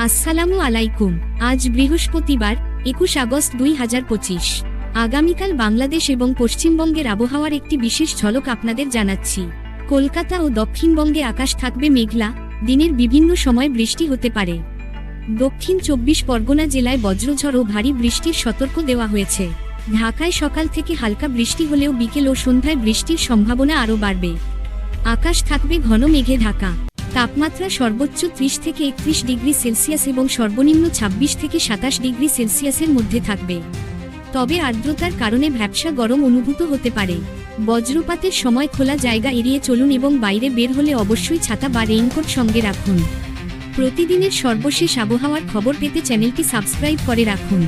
আসসালামু আলাইকুম। আজ বৃহস্পতিবার 21 আগস্ট 2025। আগামীকাল বাংলাদেশ এবং পশ্চিমবঙ্গের আবহাওয়ার একটি বিশেষ ঝলক আপনাদের জানাচ্ছি। কলকাতা ও দক্ষিণবঙ্গে আকাশ থাকবে মেঘলা, দিনের বিভিন্ন সময় বৃষ্টি হতে পারে। দক্ষিণ 24 পরগনা জেলায় বজ্রঝড় ও ভারী বৃষ্টির সতর্ক দেওয়া হয়েছে। ঢাকায় সকাল থেকে হালকা বৃষ্টি হলেও বিকেল ও সন্ধ্যায় বৃষ্টির সম্ভাবনা আরও বাড়বে। আকাশ থাকবে ঘন মেঘে ঢাকা। তাপমাত্রা সর্বোচ্চ 30 থেকে 31 ডিগ্রি সেলসিয়াস এবং সর্বনিম্ন 26 থেকে 27 ডিগ্রি সেলসিয়াসের মধ্যে থাকবে। তবে আর্দ্রতার কারণে ভ্যাপসা গরম অনুভূত হতে পারে। বজ্রপাতের সময় খোলা জায়গা এড়িয়ে চলুন এবং বাইরে বের হলে অবশ্যই ছাতা বা রেইনকোট সঙ্গে রাখুন। প্রতিদিনের সর্বশেষ আবহাওয়ার খবর পেতে চ্যানেলটি সাবস্ক্রাইব করে রাখুন।